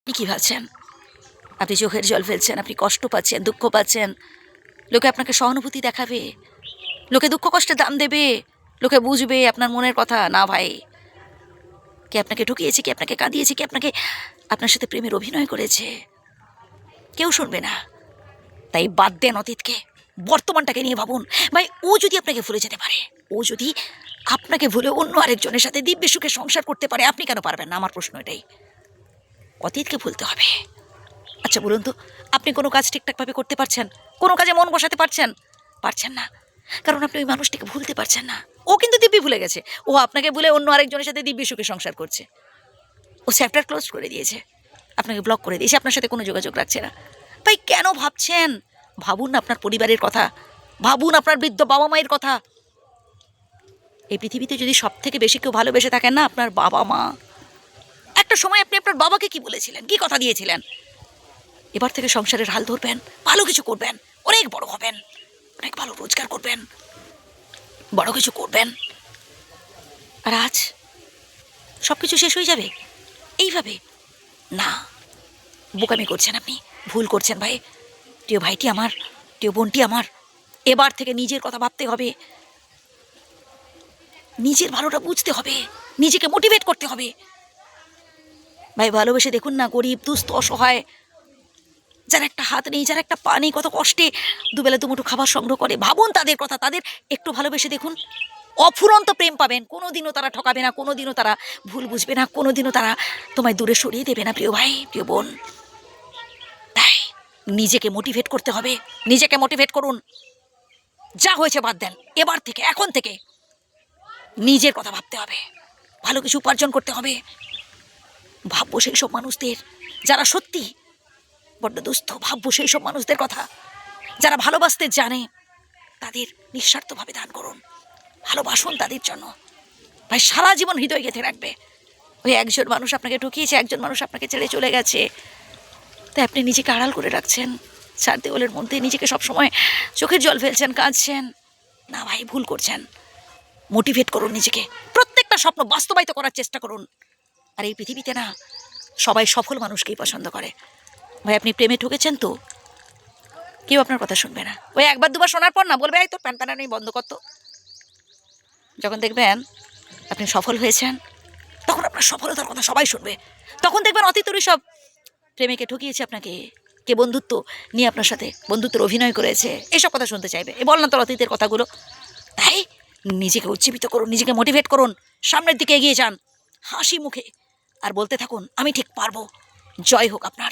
আপনি কী ভাবছেন? আপনি চোখের জল ফেলছেন, আপনি কষ্ট পাচ্ছেন, দুঃখ পাচ্ছেন। লোকে আপনাকে সহানুভূতি দেখাবে, লোকে দুঃখ কষ্টের দাম দেবে, লোকে বুঝবে আপনার মনের কথা। না ভাই, কে আপনাকে ঠকিয়েছে, কে আপনাকে কাঁদিয়েছে, কে আপনার সাথে প্রেমের অভিনয় করেছে, কেউ শুনবে না। তাই বাদ দেন অতীতকে, বর্তমানটাকে নিয়ে ভাবুন। ভাই, ও যদি আপনাকে ভুলে যেতে পারে, ও যদি আপনাকে ভুলে অন্য আরেকজনের সাথে দিব্যে সুখে সংসার করতে পারে, আপনি কেন পারবেন না? আমার প্রশ্ন এটাই। অতীতকে ভুলতে হবে। আচ্ছা বলুন তো, আপনি কোনো কাজ ঠিকঠাকভাবে করতে পারছেন? কোনো কাজে মন বসাতে পারছেন? পারছেন না, কারণ আপনি ওই মানুষটিকে ভুলতে পারছেন না। ও কিন্তু দিব্যি ভুলে গেছে। ও আপনাকে ভুলে অন্য আরেকজনের সাথে দিব্যি সুখে সংসার করছে। ও চ্যাপ্টার ক্লোজ করে দিয়েছে, আপনাকে ব্লক করে দিয়েছে, আপনার সাথে কোনো যোগাযোগ রাখছে না। ভাই, কেন ভাবছেন? ভাবুন না আপনার পরিবারের কথা, ভাবুন আপনার বৃদ্ধ বাবা মায়ের কথা। এই পৃথিবীতে যদি সব থেকে বেশি কেউ ভালোবেসে থাকেন না, আপনার বাবা মা। একটা সময় আপনি আপনার বাবাকে কি বলেছিলেন, কি কথা দিয়েছিলেন? এবার থেকে সংসারের হাল ধরবেন, ভালো কিছু করবেন, অনেক বড় হবেন, অনেক ভালো রোজগার করবেন, বড় কিছু করবেন। আর আজ সব কিছু শেষ হয়ে যাবে এইভাবে? না, বোকামি করছেন আপনি, ভুল করছেন ভাই। প্রিয় ভাইটি আমার, প্রিয় বোনটি আমার, এবার থেকে নিজের কথা ভাবতে হবে, নিজের ভালোটা বুঝতে হবে, নিজেকে মোটিভেট করতে হবে। ভাই, ভালোবেসে দেখুন না, গরিব দুস্থ অসহায়, যার একটা হাত নেই, যার একটা পা নেই, কত কষ্টে দুবেলা দুমুঠো খাবার সংগ্রহ করে, ভাবুন তাদের কথা। তাদের একটু ভালোবেসে দেখুন, অফুরন্ত প্রেম পাবেন। কোনোদিনও তারা ঠকাবে না, কোনোদিনও তারা ভুল বুঝবে না, কোনোদিনও তারা তোমায় দূরে সরিয়ে দেবে না। প্রিয় ভাই, প্রিয় বোন, তাই নিজেকে মোটিভেট করতে হবে। নিজেকে মোটিভেট করুন। যা হয়েছে বাদ দেন, এবার থেকে, এখন থেকে নিজের কথা ভাবতে হবে, ভালো কিছু উপার্জন করতে হবে। ভাববো সেই সব মানুষদের যারা সত্যি বড্ড দুস্থ, ভাববো সেই সব মানুষদের কথা যারা ভালোবাসতে জানে। তাদের নিঃস্বার্থভাবে দান করুন, ভালোবাসুন তাদের জন্য। ভাই, সারা জীবন হৃদয় গেঁথে রাখবে। ওই একজন মানুষ আপনাকে ঠকিয়েছে, একজন মানুষ আপনাকে ছেড়ে চলে গেছে, তাই আপনি নিজেকে আড়াল করে রাখছেন, চার দেওয়ালের মধ্যে নিজেকে সবসময় চোখের জল ফেলছেন, কাঁদছেন। না ভাই, ভুল করছেন। মোটিভেট করুন নিজেকে, প্রত্যেকটা স্বপ্ন বাস্তবায়িত করার চেষ্টা করুন। আর এই পৃথিবীতে না, সবাই সফল মানুষকেই পছন্দ করে। ভাই, আপনি প্রেমে ঠকেছেন তো কেউ আপনার কথা শুনবে না। ওই একবার দুবার শোনার পর না বলবে, এই তোর প্যান প্যানানি বন্ধ করতো। যখন দেখবেন আপনি সফল হয়েছেন, তখন আপনার সফলতার কথা সবাই শুনবে। তখন দেখবেন অতীতেরই সব প্রেমিকে ঠকিয়েছে আপনাকে, কে বন্ধুত্ব নিয়ে আপনার সাথে বন্ধুত্বের অভিনয় করেছে, এসব কথা শুনতে চাইবে। বল না তোর অতীতের কথাগুলো। তাই নিজেকে উজ্জীবিত করুন, নিজেকে মোটিভেট করুন, সামনের দিকে এগিয়ে যান হাসি মুখে, আর বলতে থাকুন, আমি ঠিক পারবো। জয় হোক আপনার।